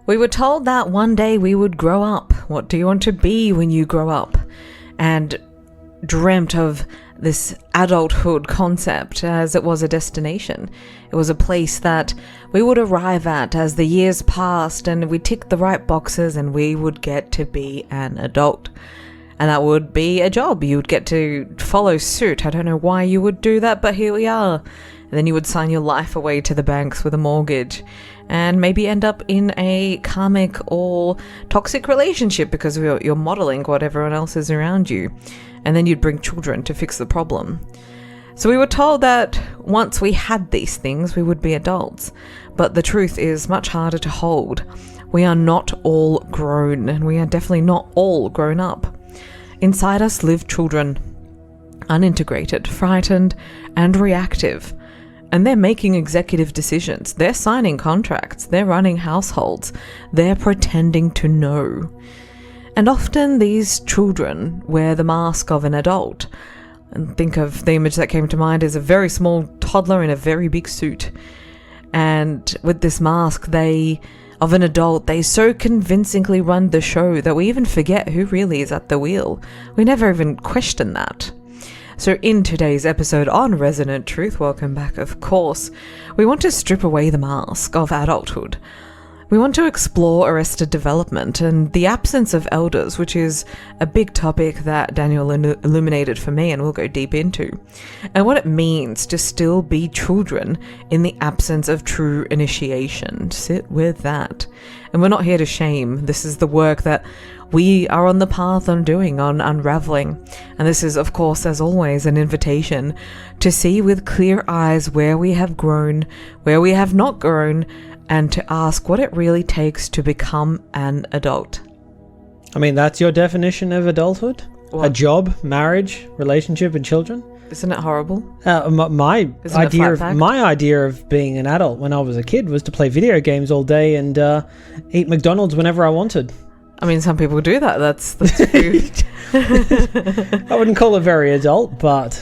We were told that one day we would grow up. What do you want to be when you grow up? And dreamt of this adulthood concept as it was a destination. It was a place that we would arrive at as the years passed and we ticked the right boxes and we would get to be an adult. And that would be a job. You would get to follow suit. I don't know why you would do that, but here we are. And then you would sign your life away to the banks with a mortgage and maybe end up in a karmic or toxic relationship because you're modeling what everyone else is around you. And then you'd bring children to fix the problem. So we were told that once we had these things, we would be adults. But the truth is much harder to hold. We are not all grown, and we are definitely not all grown up. Inside us live children, unintegrated, frightened, and reactive. And they're making executive decisions. They're signing contracts. They're running households. They're pretending to know. And often these children wear the mask of an adult. And think of the image that came to mind as a very small toddler in a very big suit. And with this mask of an adult, they so convincingly run the show that we even forget who really is at the wheel. We never even question that. So in today's episode on Resonant Truth, welcome back of course, we want to strip away the mask of adulthood. We want to explore arrested development and the absence of elders, which is a big topic that Daniel illuminated for me and we'll go deep into, and what it means to still be children in the absence of true initiation. Sit with that. And we're not here to shame. This is the work that we are on the path on doing, on unraveling. And this is, of course, as always, an invitation to see with clear eyes where we have grown, where we have not grown, and to ask what it really takes to become an adult. I mean, that's your definition of adulthood? What? A job, marriage, relationship, and children? Isn't it horrible? My idea of being an adult when I was a kid was to play video games all day and eat McDonald's whenever I wanted. I mean, some people do that. That's true. I wouldn't call it very adult, but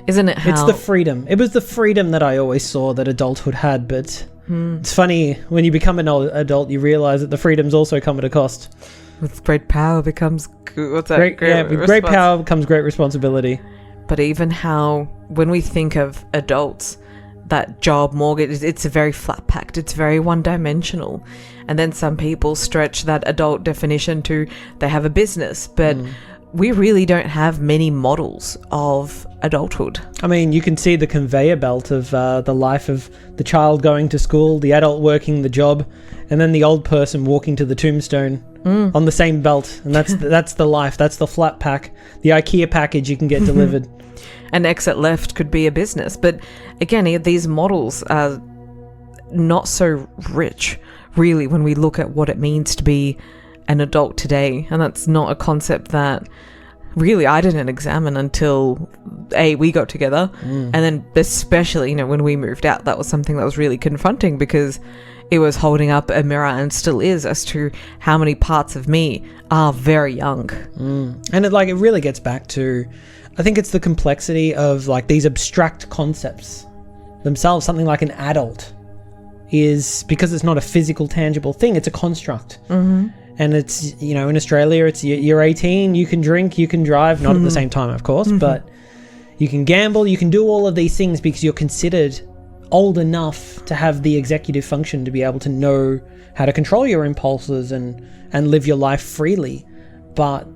isn't it how... It's the freedom. It was the freedom that I always saw that adulthood had, but it's funny, when you become an adult, you realize that the freedoms also come at a cost. With great power becomes... What's that? With great power comes great responsibility. But even how, when we think of adults, that job, mortgage, it's very flat packed. It's very one-dimensional. And then some people stretch that adult definition to they have a business. But we really don't have many models of adulthood. I mean, you can see the conveyor belt of the life of the child going to school, the adult working the job, and then the old person walking to the tombstone on the same belt. And that's the life. That's the flat pack, the IKEA package you can get delivered. And exit left could be a business. But again, these models are not so rich, really, when we look at what it means to be an adult today. And that's not a concept that really I didn't examine until we got together. And then especially, when we moved out, that was something that was really confronting because it was holding up a mirror and still is as to how many parts of me are very young. And it really gets back to, I think it's the complexity of these abstract concepts themselves. Something like an adult is, because it's not a physical, tangible thing, it's a construct. And it's, in Australia, it's you're 18, you can drink, you can drive, not at the same time, of course, but you can gamble, you can do all of these things because you're considered old enough to have the executive function to be able to know how to control your impulses and live your life freely. But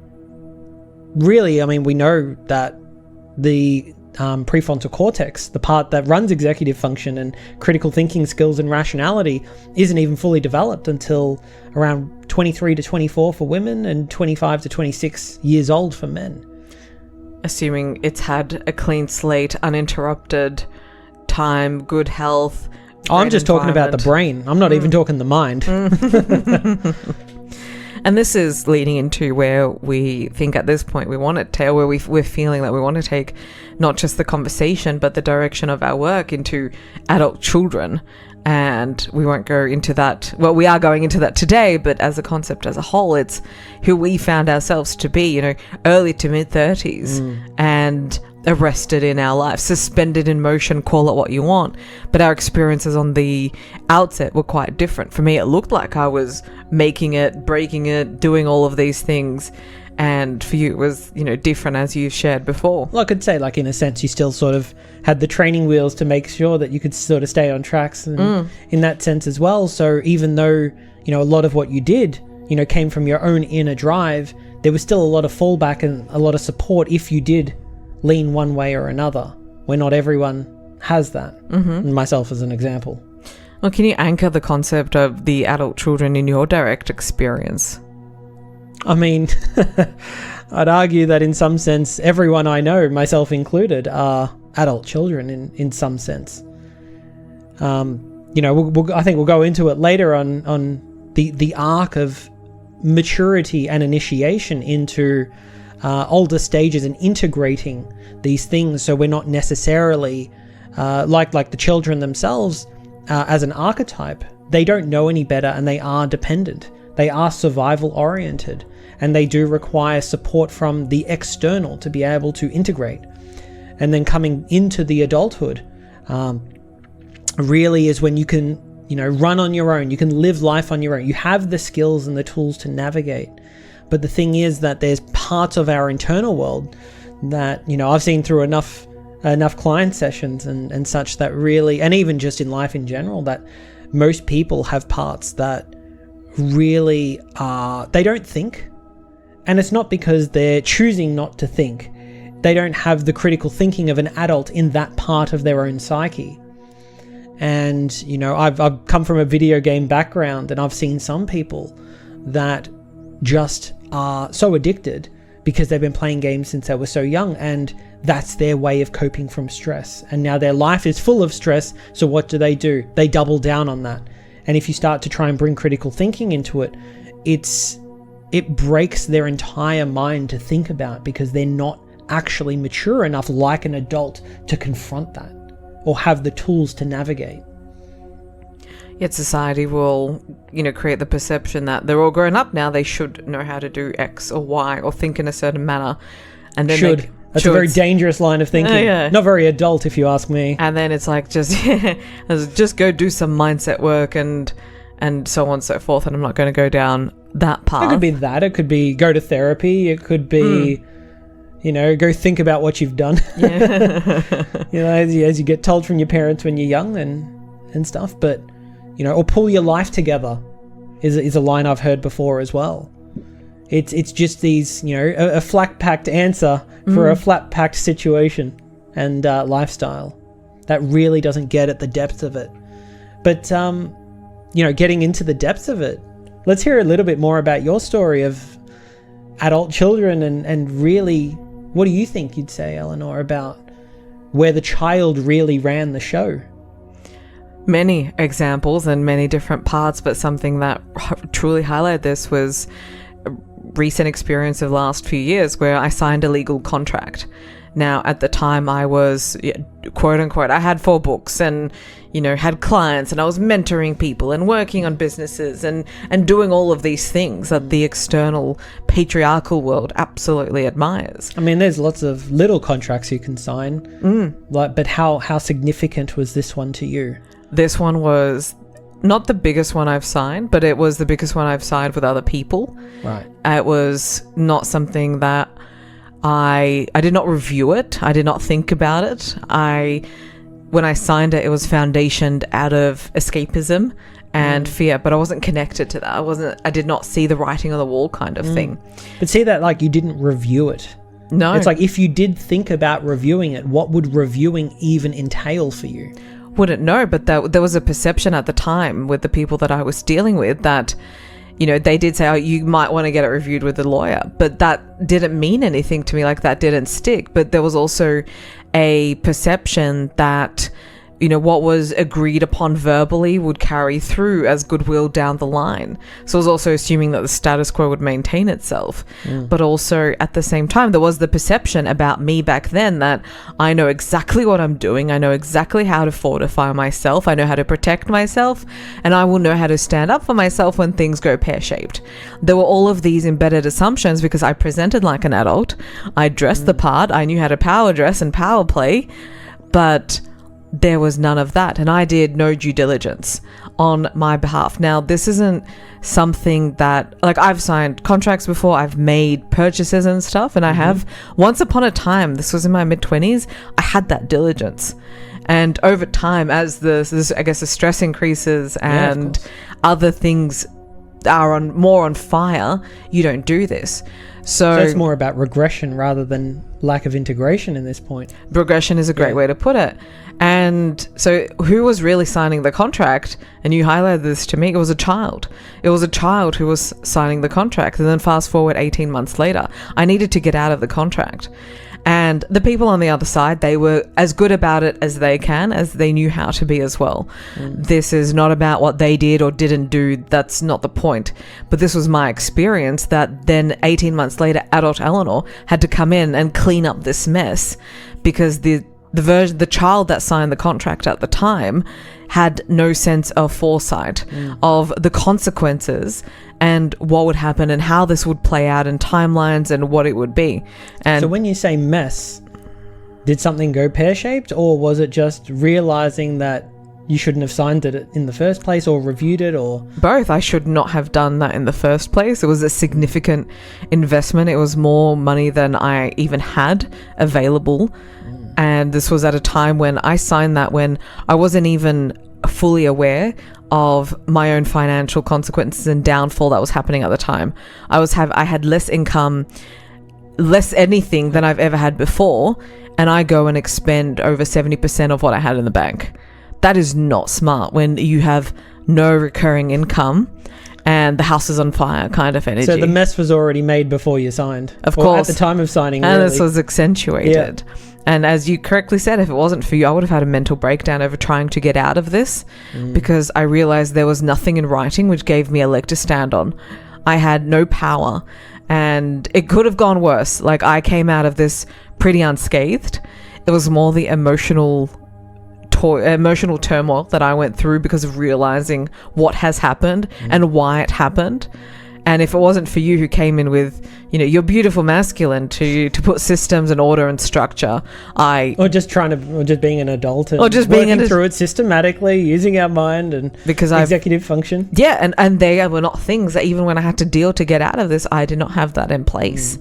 really, we know that the prefrontal cortex, the part that runs executive function and critical thinking skills and rationality, isn't even fully developed until around 23 to 24 for women and 25 to 26 years old for men. Assuming it's had a clean slate, uninterrupted time, good health. I'm just talking about the brain. I'm not even talking the mind. And this is leading into where we think at this point we want to take, where we're feeling that we want to take not just the conversation, but the direction of our work into adult children. And we won't go into that. Well, we are going into that today, but as a concept as a whole, it's who we found ourselves to be, early to mid 30s. And arrested in our life, suspended in motion, call it what you want. But our experiences on the outset were quite different. For me, it looked like I was making it, breaking it, doing all of these things. And for you, it was, different, as you shared before. Well, I could say, like, in a sense, you still sort of had the training wheels to make sure that you could sort of stay on tracks and in that sense as well. So even though, a lot of what you did, came from your own inner drive, there was still a lot of fallback and a lot of support if you did lean one way or another, where not everyone has that. Myself as an example. Well, can you anchor the concept of the adult children in your direct experience? I mean, I'd argue that in some sense, everyone I know, myself included, are adult children in some sense. I think we'll go into it later on the arc of maturity and initiation into older stages and integrating these things, so we're not necessarily like the children themselves as an archetype. They don't know any better, and they are dependent. They are survival oriented, and they do require support from the external to be able to integrate. And then coming into the adulthood really is when you can, run on your own. You can live life on your own. You have the skills and the tools to navigate. But the thing is that there's parts of our internal world that, I've seen through enough client sessions and such that really, and even just in life in general, that most people have parts that really they don't think. And it's not because they're choosing not to think. They don't have the critical thinking of an adult in that part of their own psyche. And, I've come from a video game background, and I've seen some people that just are so addicted because they've been playing games since they were so young, and that's their way of coping from stress. And now their life is full of stress, so what do? They double down on that. And if you start to try and bring critical thinking into it, it breaks their entire mind to think about, because they're not actually mature enough like an adult to confront that or have the tools to navigate. Yet society will, create the perception that they're all grown up now, they should know how to do X or Y or think in a certain manner. And then That's a very dangerous line of thinking. Yeah. Not very adult, if you ask me. And then it's like, just go do some mindset work and so on and so forth. And I'm not going to go down that path. It could be that. It could be go to therapy. It could be, go think about what you've done. Yeah. As you get told from your parents when you're young and stuff. But, or pull your life together is a line I've heard before as well. It's just these, a flat-packed answer for a flat-packed situation and lifestyle that really doesn't get at the depth of it. But, getting into the depths of it, let's hear a little bit more about your story of adult children and really, what do you think you'd say, Eleanor, about where the child really ran the show? Many examples and many different parts, but something that truly highlighted this was recent experience of the last few years where I signed a legal contract. Now, at the time I was, quote unquote, I had 4 books and, had clients, and I was mentoring people and working on businesses and doing all of these things that the external patriarchal world absolutely admires. I mean, there's lots of little contracts you can sign, but how significant was this one to you? This one was not the biggest one I've signed, but it was the biggest one I've signed with other people. Right. It was not something that I did not review it. I did not think about it. When I signed it, it was foundationed out of escapism and fear, but I wasn't connected to that. I did not see the writing on the wall kind of thing. But see that, like, you didn't review it. No. It's like, if you did think about reviewing it, what would reviewing even entail for you? Wouldn't know, but there was a perception at the time with the people that I was dealing with that, they did say, oh, you might want to get it reviewed with a lawyer, but that didn't mean anything to me. Like, that didn't stick. But there was also a perception that what was agreed upon verbally would carry through as goodwill down the line. So I was also assuming that the status quo would maintain itself. But also at the same time, there was the perception about me back then that I know exactly what I'm doing. I know exactly how to fortify myself. I know how to protect myself, and I will know how to stand up for myself when things go pear-shaped. There were all of these embedded assumptions because I presented like an adult. I dressed the part. I knew how to power dress and power play, but there was none of that, and I did no due diligence on my behalf. Now, this isn't something that, like, I've signed contracts before, I've made purchases and stuff, and I have, once upon a time, this was in my mid-20s, I had that diligence. And over time, as the stress increases and other things are more on fire, you don't do this. So it's more about regression rather than lack of integration in this point. Regression is a great way to put it. And so who was really signing the contract? And you highlighted this to me. It was a child. It was a child who was signing the contract. And then fast forward 18 months later, I needed to get out of the contract. And the people on the other side, they were as good about it as they can, as they knew how to be as well. This is not about what they did or didn't do. That's not the point. But this was my experience, that then 18 months later, adult Eleanor had to come in and clean up this mess, because the child that signed the contract at the time had no sense of foresight of the consequences and what would happen and how this would play out in timelines and what it would be. And so when you say mess, did something go pear-shaped, or was it just realizing that you shouldn't have signed it in the first place, or reviewed it, or both? I should not have done that in the first place. It was a significant investment. It was more money than I even had available. And this was at a time when I signed that when I wasn't even fully aware of my own financial consequences and downfall that was happening at the time. I had less income, less anything than I've ever had before, and I go and expend over 70% of what I had in the bank. That is not smart when you have no recurring income and the house is on fire kind of energy. So the mess was already made before you signed. Of course. At the time of signing, and really. this was accentuated. Yeah. And as you correctly said, if it wasn't for you, I would have had a mental breakdown over trying to get out of this, because I realized there was nothing in writing which gave me a leg to stand on. I had no power, and it could have gone worse. Like, I came out of this pretty unscathed. It was more the emotional turmoil that I went through because of realizing what has happened and why it happened. And if it wasn't for you, who came in with, your beautiful masculine to put systems and order and structure, or just being an adult and working through it systematically, using our mind and executive function. Yeah, and they were not things that even when I had to deal to get out of this, I did not have that in place.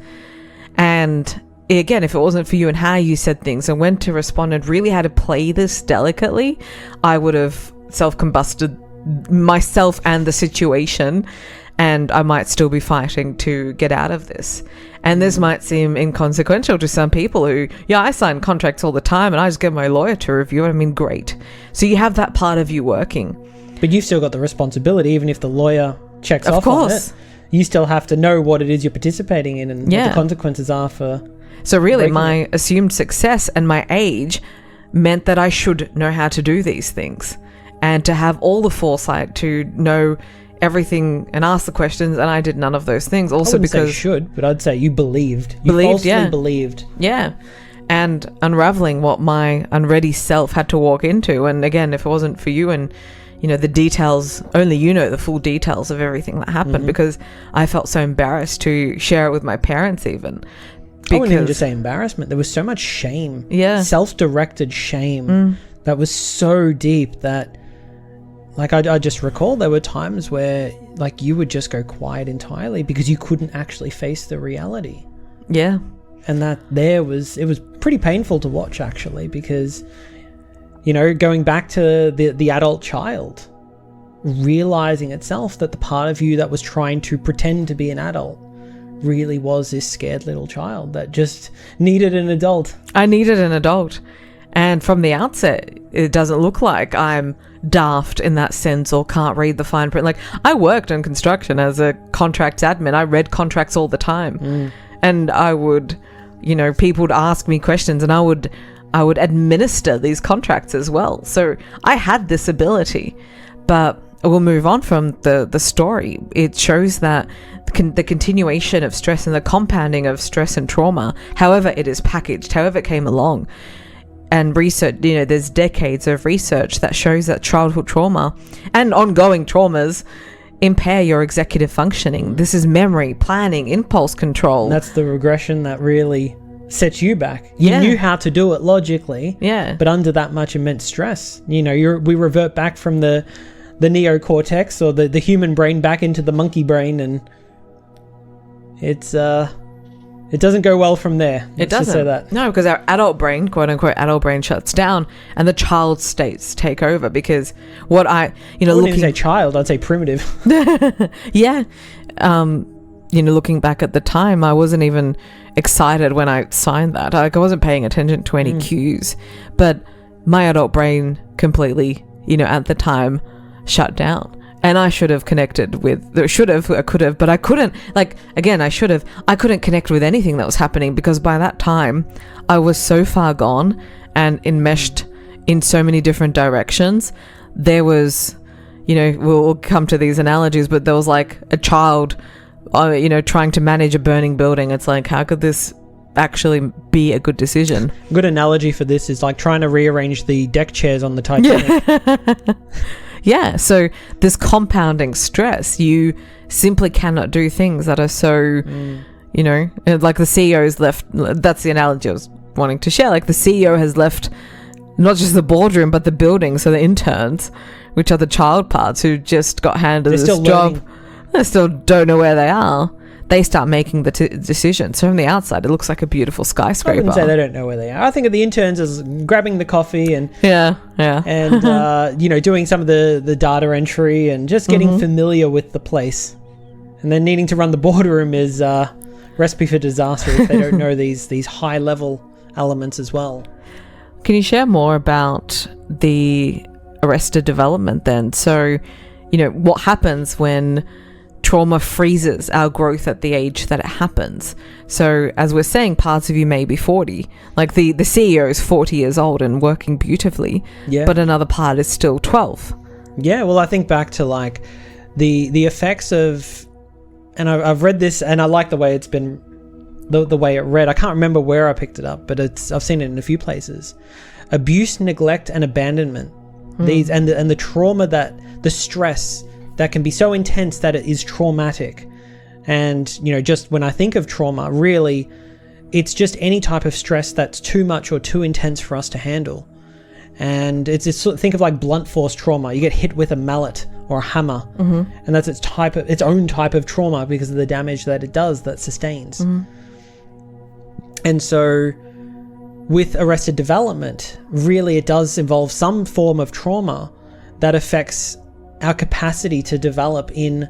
And again, if it wasn't for you and how you said things and when to respond and really how to play this delicately, I would have self-combusted myself and the situation, and I might still be fighting to get out of this. And this might seem inconsequential to some people who, I sign contracts all the time and I just get my lawyer to review it. I mean, great. So you have that part of you working. But you've still got the responsibility, even if the lawyer checks off on it. You still have to know what it is you're participating in and what the consequences are for... So really, my assumed success and my age meant that I should know how to do these things and to have all the foresight to know everything and ask the questions, and I did none of those things. Also, because say should, but I'd say you believed. You falsely believed. Yeah. And unraveling what my unready self had to walk into. And again, if it wasn't for you and the details, only the full details of everything that happened, because I felt so embarrassed to share it with my parents even. I wouldn't even just say embarrassment. There was so much shame. Yeah. Self-directed shame that was so deep that, like, I just recall there were times where, like, you would just go quiet entirely because you couldn't actually face the reality. Yeah. And it was pretty painful to watch, actually, because, going back to the adult child, realizing itself that the part of you that was trying to pretend to be an adult really was this scared little child that just needed an adult. I needed an adult. And from the outset, it doesn't look like I'm daft in that sense or can't read the fine print. Like, I worked in construction as a contracts admin. I read contracts all the time. And I would, people would ask me questions and I would I would administer these contracts as well. So I had this ability, but we'll move on from the story. It shows that the continuation of stress and the compounding of stress and trauma, however it is packaged, however it came along, and research, there's decades of research that shows that childhood trauma and ongoing traumas impair your executive functioning. This is memory, planning, impulse control. That's the regression that really sets you back. You knew how to do it logically, but under that much immense stress, we revert back from the neocortex or the human brain back into the monkey brain, and it doesn't go well from there. It doesn't. Say that. No, because our adult brain, quote unquote adult brain, shuts down and the child states take over. Because what I wouldn't even say child, I'd say primitive. Yeah. Looking back at the time, I wasn't even excited when I signed that. I wasn't paying attention to any cues, but my adult brain completely, at the time, shut down. And I should have connected with, I could have, but I couldn't. I couldn't connect with anything that was happening, because by that time I was so far gone and enmeshed in so many different directions. There was, we'll come to these analogies, but there was like a child, trying to manage a burning building. It's like, how could this actually be a good decision? A good analogy for this is like trying to rearrange the deck chairs on the Titanic. Yeah, so this compounding stress, you simply cannot do things that are so, like the CEO's left. That's the analogy I was wanting to share. Like the CEO has left not just the boardroom, but the building. So the interns, which are the child parts who just got handed this job, they still don't know where they are. They start making the decision. So from the outside, it looks like a beautiful skyscraper. I wouldn't say they don't know where they are. I think of the interns as grabbing the coffee and doing some of the data entry and just getting familiar with the place. And then needing to run the boardroom is recipe for disaster if they don't know these high level elements as well. Can you share more about the arrested development then? So, what happens when trauma freezes our growth at the age that it happens? So as we're saying, parts of you may be 40, like the CEO is 40 years old and working beautifully, but another part is still 12. Well, I think back to like the effects of, and I've read this and I like the way it's been, the way it read. I can't remember where I picked it up, but I've seen it in a few places. Abuse, neglect and abandonment, these and the trauma, that the stress that can be so intense that it is traumatic. And, just when I think of trauma, really, it's just any type of stress that's too much or too intense for us to handle. And think of like blunt force trauma. You get hit with a mallet or a hammer, and that's its own type of trauma because of the damage that it does, that sustains. And so with arrested development, really it does involve some form of trauma that affects our capacity to develop in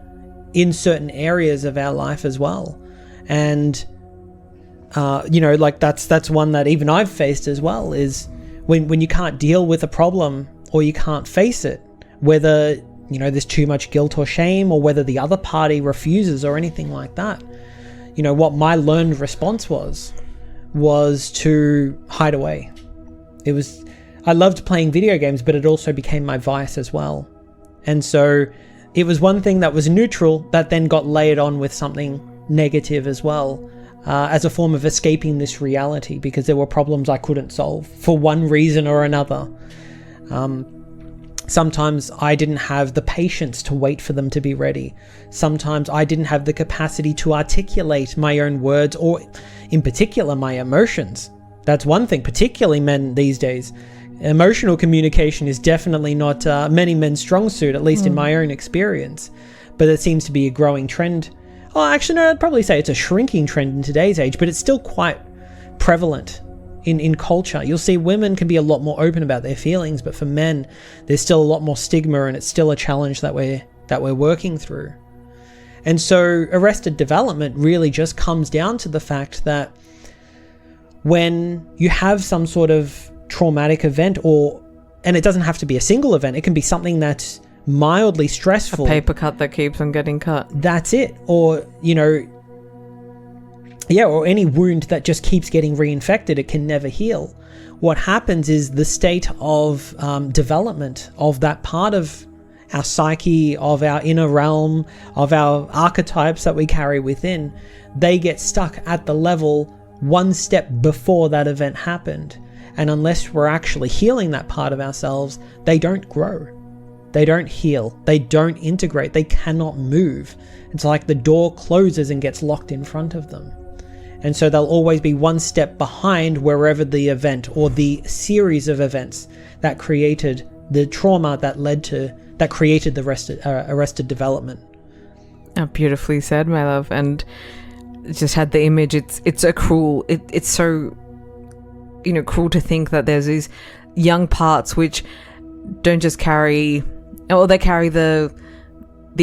certain areas of our life as well. And that's one that even I've faced as well, is when you can't deal with a problem or you can't face it, whether there's too much guilt or shame, or whether the other party refuses or anything like that. What my learned response was to hide away. I loved playing video games, but it also became my vice as well. And so it was one thing that was neutral that then got layered on with something negative as well, as a form of escaping this reality, because there were problems I couldn't solve for one reason or another. Sometimes I didn't have the patience to wait for them to be ready. Sometimes I didn't have the capacity to articulate my own words, or in particular my emotions. That's one thing, particularly men these days. Emotional communication is definitely not many men's strong suit, at least in my own experience. But it seems to be a growing trend. Oh, actually, no, I'd probably say it's a shrinking trend in today's age, but it's still quite prevalent in culture. You'll see women can be a lot more open about their feelings, but for men, there's still a lot more stigma, and it's still a challenge that we're working through. And so arrested development really just comes down to the fact that when you have some sort of traumatic event, and it doesn't have to be a single event, it can be something that's mildly stressful. A paper cut that keeps on getting cut. That's it. Or, or any wound that just keeps getting reinfected, it can never heal. what happens is the state of development of that part of our psyche, of our inner realm, of our archetypes that we carry within, they get stuck at the level one step before that event happened. And unless we're actually healing that part of ourselves, they don't grow. They don't heal. They don't integrate. They cannot move. It's like the door closes and gets locked in front of them. And so they'll always be one step behind wherever the event or the series of events that created the trauma that created the arrested development. Oh, beautifully said, my love. And just had the image. It's so cruel. It's so, cruel to think that there's these young parts which don't just carry, or they carry the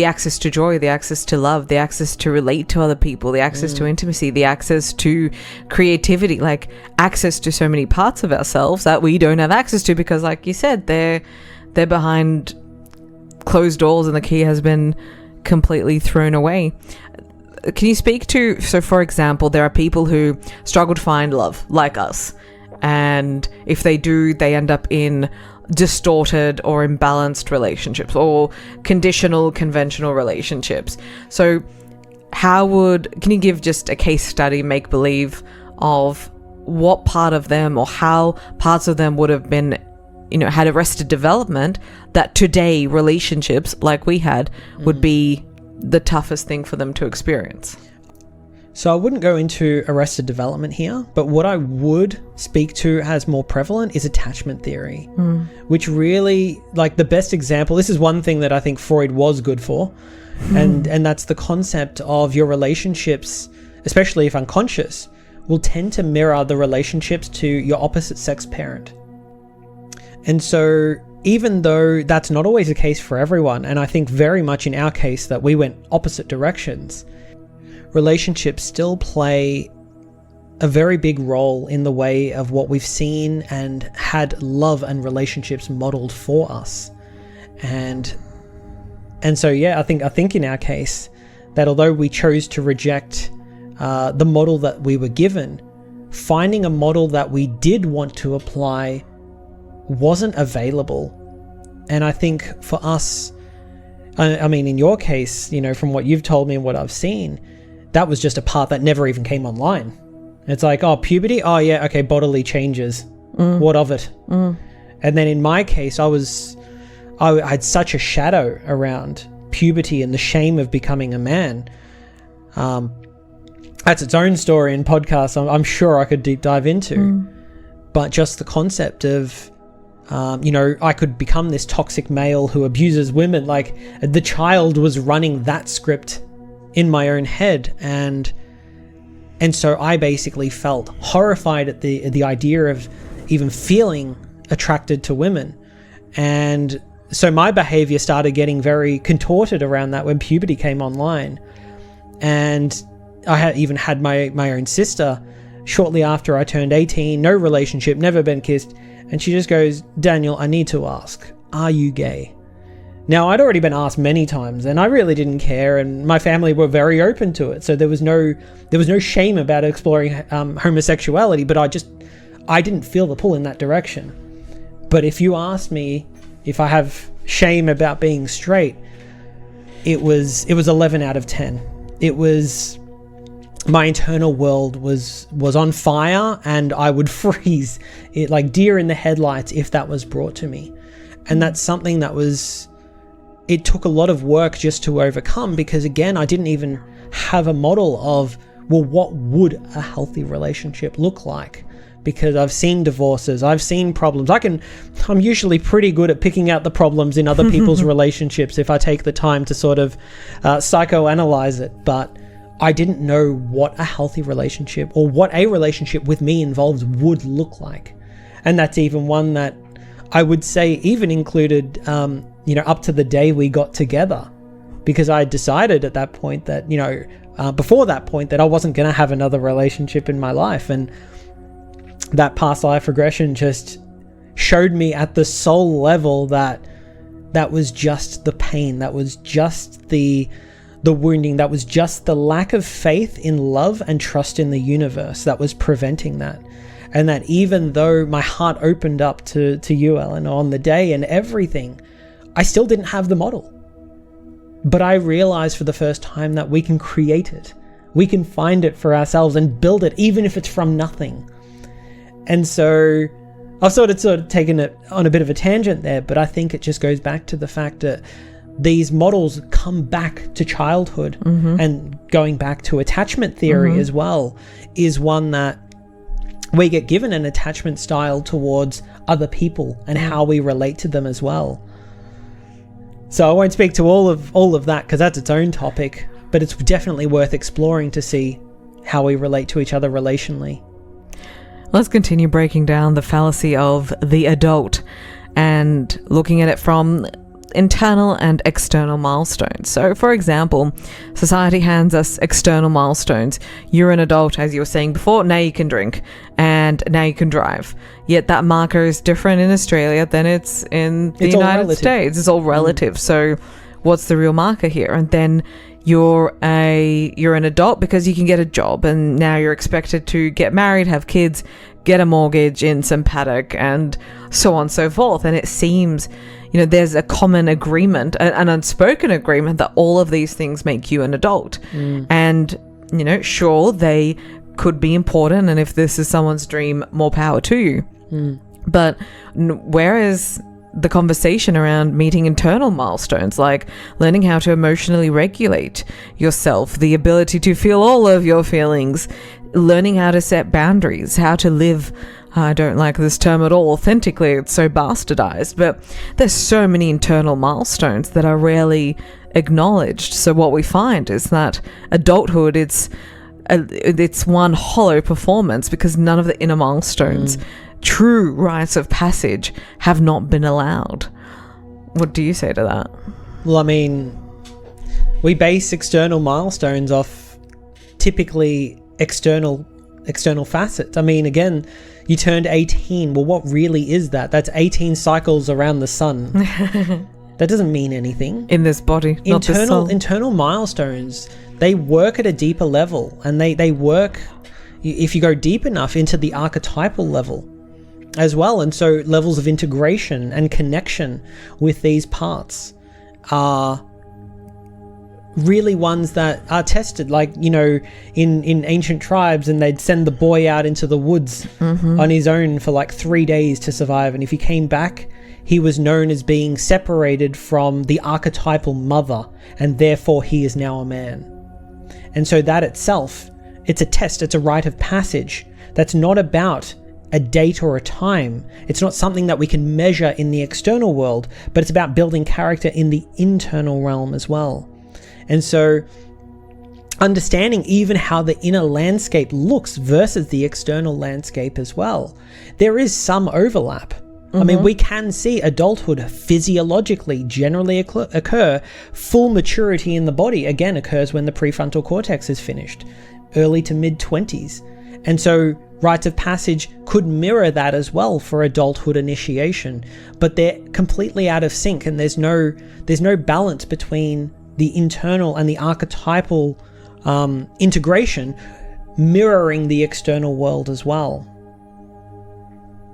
access to joy, the access to love, the access to relate to other people, the access to intimacy, the access to creativity, like access to so many parts of ourselves that we don't have access to because, like you said, they're behind closed doors and the key has been completely thrown away. Can you speak to, so for example, there are people who struggle to find love like us, and if they do, they end up in distorted or imbalanced relationships or conditional, conventional relationships. So can you give just a case study, make believe, of what part of them or how parts of them would have been, had arrested development that today relationships like we had would be the toughest thing for them to experience? So I wouldn't go into arrested development here, but what I would speak to as more prevalent is attachment theory, which really, like the best example, this is one thing that I think Freud was good for, and that's the concept of your relationships, especially if unconscious, will tend to mirror the relationships to your opposite sex parent. And so even though that's not always the case for everyone, and I think very much in our case that we went opposite directions, relationships still play a very big role in the way of what we've seen and had love and relationships modeled for us. And so, yeah, I think in our case that although we chose to reject the model that we were given, finding a model that we did want to apply wasn't available. And I think for us, I mean, in your case, from what you've told me and what I've seen, that was just a part that never even came online. It's like, puberty? Oh yeah, okay, bodily changes. What of it? And then in my case, I had such a shadow around puberty and the shame of becoming a man. That's its own story and podcast I'm sure I could deep dive into. But just the concept of, I could become this toxic male who abuses women. Like the child was running that script in my own head, and so I basically felt horrified at the idea of even feeling attracted to women, and so my behavior started getting very contorted around that when puberty came online. And I had my own sister shortly after I turned 18, no relationship, never been kissed, and she just goes, "Daniel, I need to ask, are you gay?" Now, I'd already been asked many times, and I really didn't care, and my family were very open to it, so there was no shame about exploring homosexuality, but I didn't feel the pull in that direction. But if you asked me if I have shame about being straight, it was 11 out of 10. It was, my internal world was on fire, and I would freeze it like deer in the headlights if that was brought to me. And that's something that it took a lot of work just to overcome, because again, I didn't even have a model of, well, what would a healthy relationship look like? Because I've seen divorces, I've seen problems. I'm usually pretty good at picking out the problems in other people's relationships if I take the time to sort of psychoanalyze it. But I didn't know what a healthy relationship or what a relationship with me involved would look like. And that's even one that I would say even included, up to the day we got together, because I decided at that point that, before that point, that I wasn't going to have another relationship in my life. And that past life regression just showed me at the soul level that was just the pain, that was just the wounding, that was just the lack of faith in love and trust in the universe that was preventing that. And that even though my heart opened up to you, Ellen, on the day and everything, I still didn't have the model. But I realized for the first time that we can create it. We can find it for ourselves and build it, even if it's from nothing. And so I've sort of taken it on a bit of a tangent there, but I think it just goes back to the fact that these models come back to childhood, and going back to attachment theory as well is one that we get given an attachment style towards other people and how we relate to them as well. So I won't speak to all of that because that's its own topic, but it's definitely worth exploring to see how we relate to each other relationally. Let's continue breaking down the fallacy of the adult and looking at it from internal and external milestones. So, for example, society hands us external milestones. You're an adult, as you were saying before, now you can drink and now you can drive. Yet that marker is different in Australia than it's in the United States. It's all relative. So what's the real marker here? And then you're an adult because you can get a job, and now you're expected to get married, have kids, get a mortgage in some paddock, and so on and so forth. And it seems, there's a common agreement, an unspoken agreement, that all of these things make you an adult. And, sure, they could be important, and if this is someone's dream, more power to you. But where is the conversation around meeting internal milestones, like learning how to emotionally regulate yourself, the ability to feel all of your feelings, learning how to set boundaries, how to live, I don't like this term at all, authentically, it's so bastardized, but there's so many internal milestones that are rarely acknowledged. So what we find is that adulthood, it's one hollow performance because none of the inner milestones, true rites of passage, have not been allowed. What do you say to that? Well, I mean, we base external milestones off typically external facets. I mean, again, you turned 18. Well, what really is that? That's 18 cycles around the sun. That doesn't mean anything. In this body, not the soul. Internal milestones, they work at a deeper level, and they work, if you go deep enough, into the archetypal level as well. And so levels of integration and connection with these parts are really ones that are tested, like, in ancient tribes, and they'd send the boy out into the woods on his own for like 3 days to survive. And if he came back, he was known as being separated from the archetypal mother, and therefore he is now a man. And so that itself, it's a test, it's a rite of passage that's not about a date or a time. It's not something that we can measure in the external world, but it's about building character in the internal realm as well. And so understanding even how the inner landscape looks versus the external landscape as well, there is some overlap. I mean, we can see adulthood physiologically generally occur. Full maturity in the body, again, occurs when the prefrontal cortex is finished, early to mid-20s. And so rites of passage could mirror that as well for adulthood initiation, but they're completely out of sync, and there's no balance between the internal and the archetypal integration mirroring the external world as well.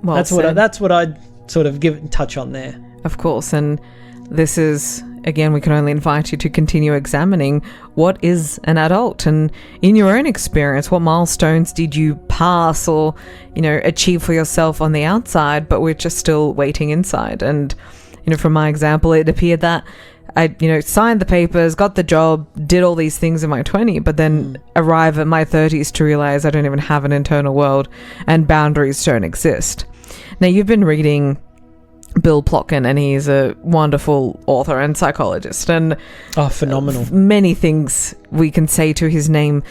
Well, that's what I'd sort of touch on there. Of course, and this is, again, we can only invite you to continue examining what is an adult, and in your own experience, what milestones did you pass or, achieve for yourself on the outside, but we're just still waiting inside. And, from my example, it appeared that I, signed the papers, got the job, did all these things in my 20s, but then arrive at my 30s to realize I don't even have an internal world and boundaries don't exist. Now, you've been reading Bill Plotkin, and he's a wonderful author and psychologist, and phenomenal. Many things we can say to his name,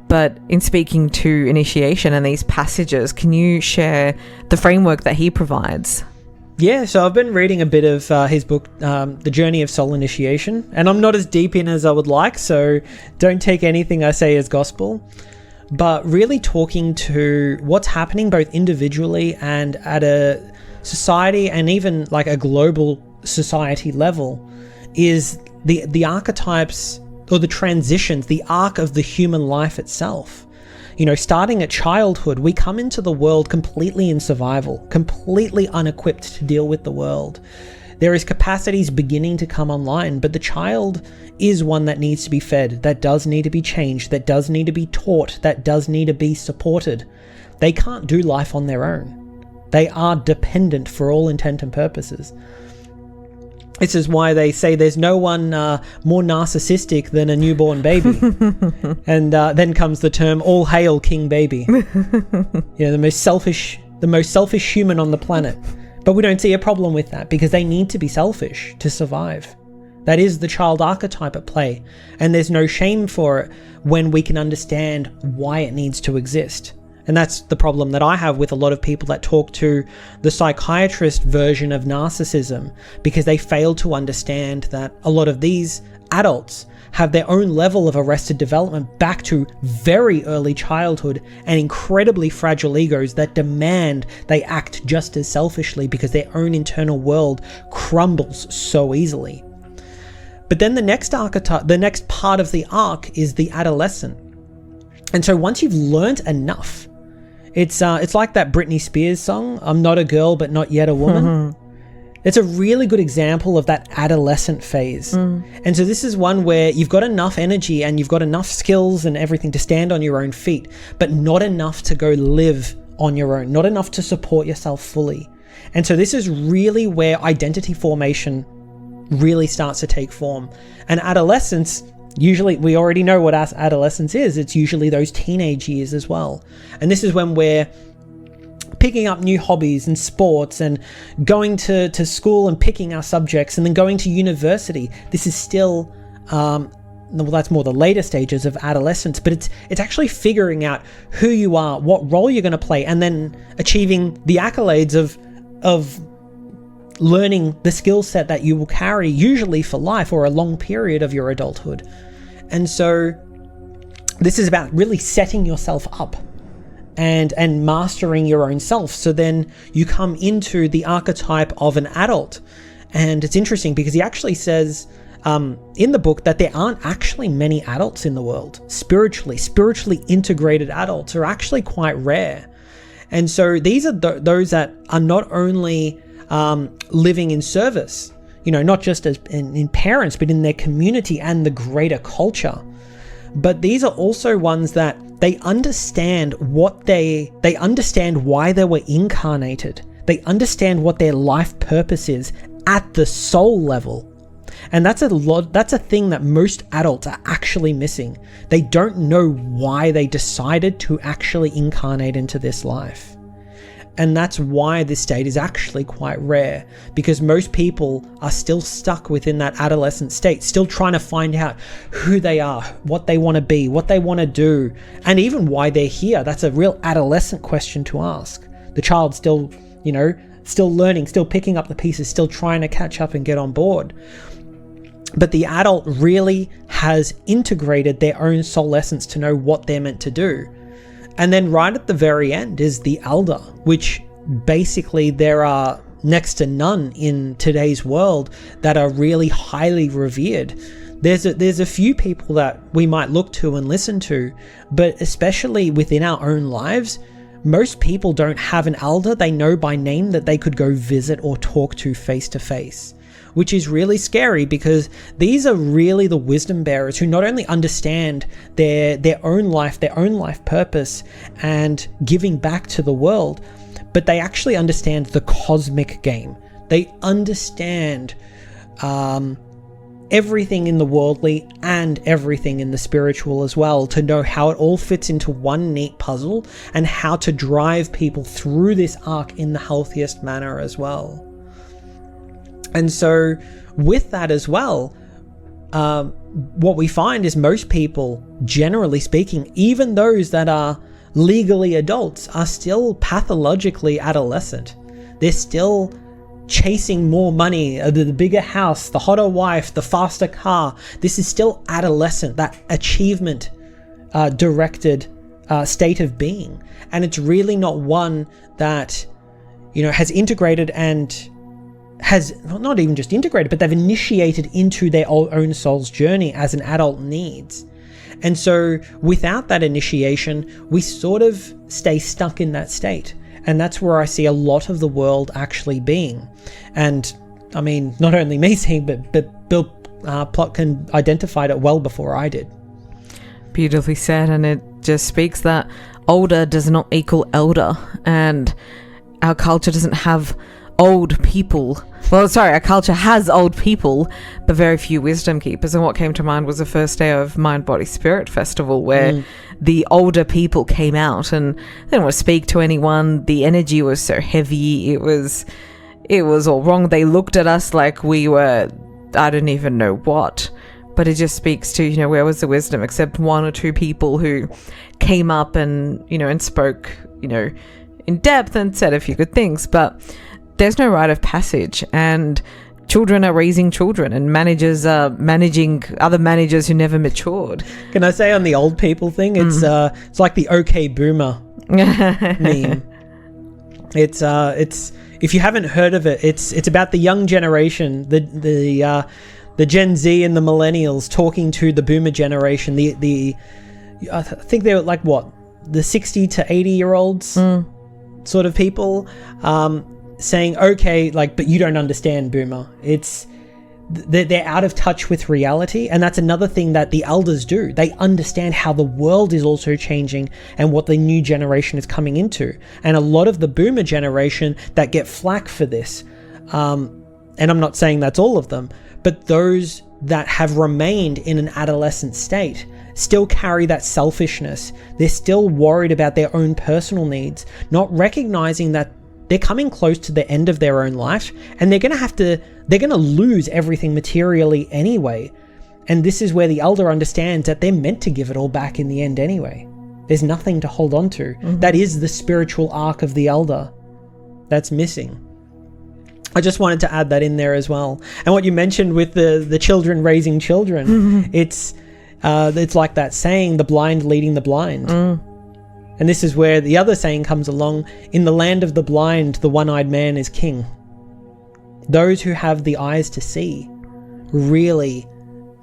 but in speaking to initiation and these passages, can you share the framework that he provides? Yeah, so I've been reading a bit of his book, The Journey of Soul Initiation, and I'm not as deep in as I would like, so don't take anything I say as gospel, but really talking to what's happening both individually and at a society and even like a global society level is the archetypes or the transitions, the arc of the human life itself. Starting at childhood, we come into the world completely in survival, completely unequipped to deal with the world. There is capacities beginning to come online, but the child is one that needs to be fed, that does need to be changed, that does need to be taught, that does need to be supported. They can't do life on their own. They are dependent for all intent and purposes. This is why they say there's no one more narcissistic than a newborn baby. And then comes the term, all hail King Baby. The most selfish human on the planet. But we don't see a problem with that because they need to be selfish to survive. That is the child archetype at play. And there's no shame for it when we can understand why it needs to exist. And that's the problem that I have with a lot of people that talk to the psychiatrist version of narcissism, because they fail to understand that a lot of these adults have their own level of arrested development back to very early childhood and incredibly fragile egos that demand they act just as selfishly because their own internal world crumbles so easily. But then the next archetype, the next part of the arc is the adolescent. And so once you've learnt enough, it's like that Britney Spears song, I'm not a girl, but not yet a woman. It's a really good example of that adolescent phase. And so this is one where you've got enough energy and you've got enough skills and everything to stand on your own feet, but not enough to go live on your own, not enough to support yourself fully. And so this is really where identity formation really starts to take form. And adolescence, usually, we already know what adolescence is. It's usually those teenage years as well. And this is when we're picking up new hobbies and sports and going to school and picking our subjects and then going to university. This is still, well, that's more the later stages of adolescence, but it's actually figuring out who you are, what role you're going to play, and then achieving the accolades of learning the skill set that you will carry usually for life or a long period of your adulthood. And so this is about really setting yourself up and mastering your own self. So then you come into the archetype of an adult. And it's interesting because he actually says in the book that there aren't actually many adults in the world. Spiritually integrated adults are actually quite rare. And so these are those that are not only living in service, not just as in parents, but in their community and the greater culture. But these are also ones that they understand they understand why they were incarnated. They understand what their life purpose is at the soul level. And that's a thing that most adults are actually missing. They don't know why they decided to actually incarnate into this life. And that's why this state is actually quite rare, because most people are still stuck within that adolescent state, still trying to find out who they are, what they want to be, what they want to do, and even why they're here. That's a real adolescent question to ask. The child still, still learning, still picking up the pieces, still trying to catch up and get on board. But the adult really has integrated their own soul essence to know what they're meant to do. And then right at the very end is the elder, which basically there are next to none in today's world that are really highly revered. There's a few people that we might look to and listen to, but especially within our own lives, most people don't have an elder they know by name that they could go visit or talk to face to face. Which is really scary, because these are really the wisdom bearers who not only understand their own life purpose and giving back to the world, but they actually understand the cosmic game. They understand everything in the worldly and everything in the spiritual as well, to know how it all fits into one neat puzzle and how to drive people through this arc in the healthiest manner as well. And so with that as well, what we find is most people, generally speaking, even those that are legally adults, are still pathologically adolescent. They're still chasing more money, the bigger house, the hotter wife, the faster car. This is still adolescent, that achievement directed state of being. And it's really not one that, has integrated and has not even just integrated, but they've initiated into their own soul's journey as an adult needs. And so without that initiation, we sort of stay stuck in that state. And that's where I see a lot of the world actually being. And I mean, not only me seeing, but Bill Plotkin identified it well before I did. Beautifully said. And it just speaks that older does not equal elder. And our culture doesn't have old people. Well, sorry, our culture has old people, but very few wisdom keepers. And what came to mind was the first day of Mind, Body, Spirit Festival, where the older people came out and they didn't want to speak to anyone. The energy was so heavy. It was all wrong. They looked at us like we were, I don't even know what. But it just speaks to, you know, where was the wisdom, except one or two people who came up and, you know, and spoke, you know, in depth and said a few good things. But there's no rite of passage, and children are raising children, and managers are managing other managers who never matured. Can I say on the old people thing, it's like the OK Boomer meme. It's if you haven't heard of it, it's about the young generation, the Gen Z and the millennials talking to the Boomer generation. I think they're like what, the 60 to 80-year-olds sort of people. Saying, okay, like, but you don't understand, Boomer. They're out of touch with reality. And that's another thing that the elders do. They understand how the world is also changing and what the new generation is coming into. And a lot of the Boomer generation that get flack for this, and I'm not saying that's all of them, but those that have remained in an adolescent state still carry that selfishness. They're still worried about their own personal needs, not recognizing that they're coming close to the end of their own life, and they're going to lose everything materially anyway. And this is where the elder understands that they're meant to give it all back in the end anyway. There's nothing to hold on to. That is the spiritual arc of the elder that's missing. I just wanted to add that in there as well. And what you mentioned with the children raising children, it's like that saying, the blind leading the blind. And this is where the other saying comes along, in the land of the blind, the one-eyed man is king. Those who have the eyes to see really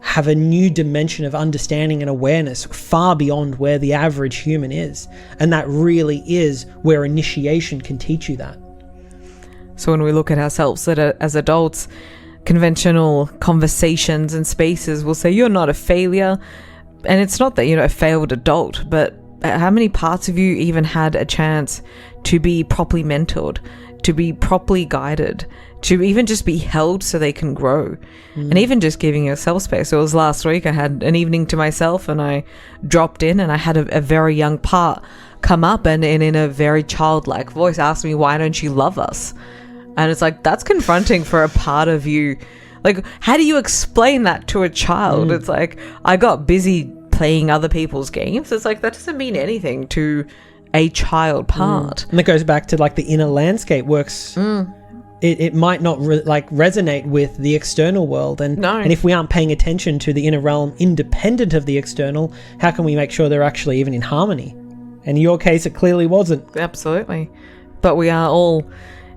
have a new dimension of understanding and awareness far beyond where the average human is. And that really is where initiation can teach you that. So when we look at ourselves as adults, conventional conversations and spaces will say, you're not a failure. And it's not that you're a failed adult, but how many parts of you even had a chance to be properly mentored, to be properly guided, to even just be held so they can grow, and even just giving yourself space. So it was last week, I had an evening to myself and I dropped in and I had a very young part come up and in a very childlike voice ask me, why don't you love us? And it's like, that's confronting for a part of you. Like, how do you explain that to a child? It's like, I got busy playing other people's games. It's like, that doesn't mean anything to a child part. And it goes back to like the inner landscape works. It might not resonate with the external world, and if we aren't paying attention to the inner realm independent of the external, how can we make sure they're actually even in harmony? And in your case, it clearly wasn't. Absolutely. But we are all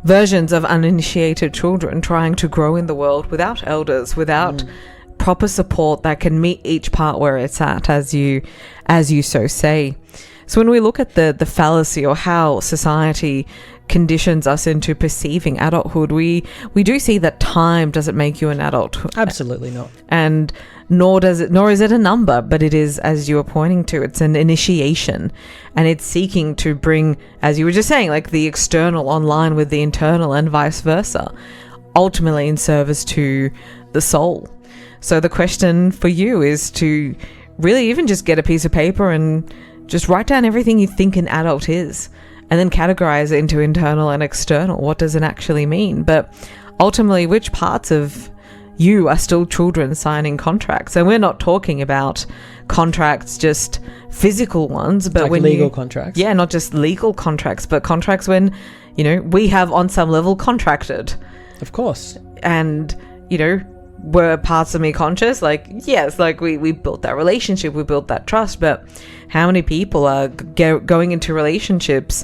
versions of uninitiated children trying to grow in the world without elders, without proper support that can meet each part where it's at, as you so say. So when we look at the fallacy or how society conditions us into perceiving adulthood, we do see that time doesn't make you an adult. Absolutely not. And nor is it a number, but it is, as you were pointing to, it's an initiation, and it's seeking to bring, as you were just saying, like the external online with the internal and vice versa, ultimately in service to the soul. So the question for you is to really even just get a piece of paper and just write down everything you think an adult is, and then categorize it into internal and external. What does it actually mean? But ultimately, which parts of you are still children signing contracts? And we're not talking about contracts, just physical ones, but like when legal contracts. Yeah, not just legal contracts, but contracts when, we have on some level contracted. Of course. And, were parts of me conscious? Like, yes, like we built that relationship, we built that trust, but how many people are going into relationships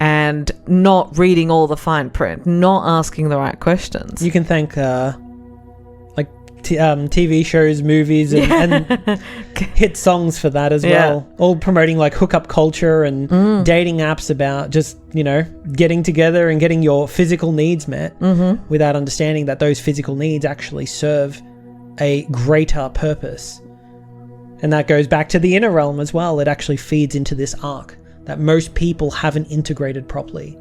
and not reading all the fine print, not asking the right questions? You can thank TV shows, movies, and hit songs for that as well. All promoting like hookup culture and dating apps about just, getting together and getting your physical needs met without understanding that those physical needs actually serve a greater purpose. And that goes back to the inner realm as well. It actually feeds into this arc that most people haven't integrated properly.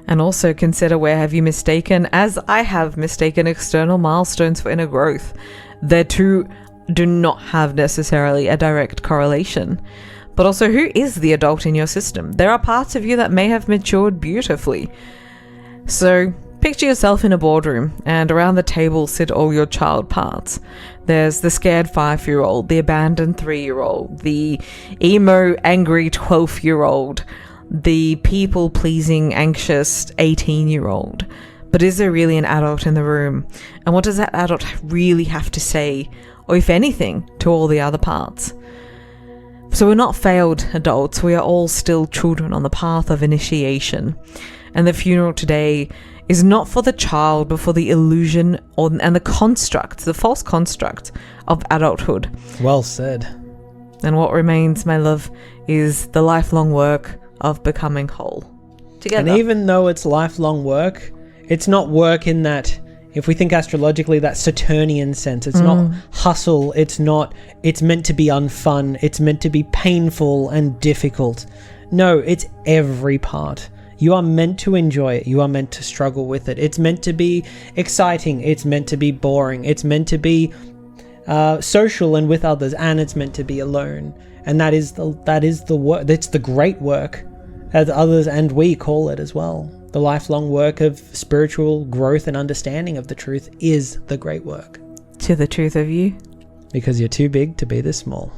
And also consider, where have you mistaken, as I have mistaken, external milestones for inner growth. The two do not have necessarily a direct correlation. But also, who is the adult in your system? There are parts of you that may have matured beautifully. So picture yourself in a boardroom, and around the table sit all your child parts. There's the scared 5-year-old, the abandoned 3-year-old, the emo, angry 12-year-old, the people-pleasing, anxious 18-year-old. But is there really an adult in the room? And what does that adult really have to say, or if anything, to all the other parts? So we're not failed adults. We are all still children on the path of initiation. And the funeral today is not for the child, but for the illusion and the construct, the false construct of adulthood. Well said. And what remains, my love, is the lifelong work of becoming whole together. And even though it's lifelong work, it's not work in that, if we think astrologically, that Saturnian sense. It's not hustle. It's meant to be unfun. It's meant to be painful and difficult. No, it's every part. You are meant to enjoy it. You are meant to struggle with it. It's meant to be exciting. It's meant to be boring. It's meant to be social and with others, and it's meant to be alone. And that is the work. That's the great work, as others and we call it as well. The lifelong work of spiritual growth and understanding of the truth is the great work. To the truth of you. Because you're too big to be this small.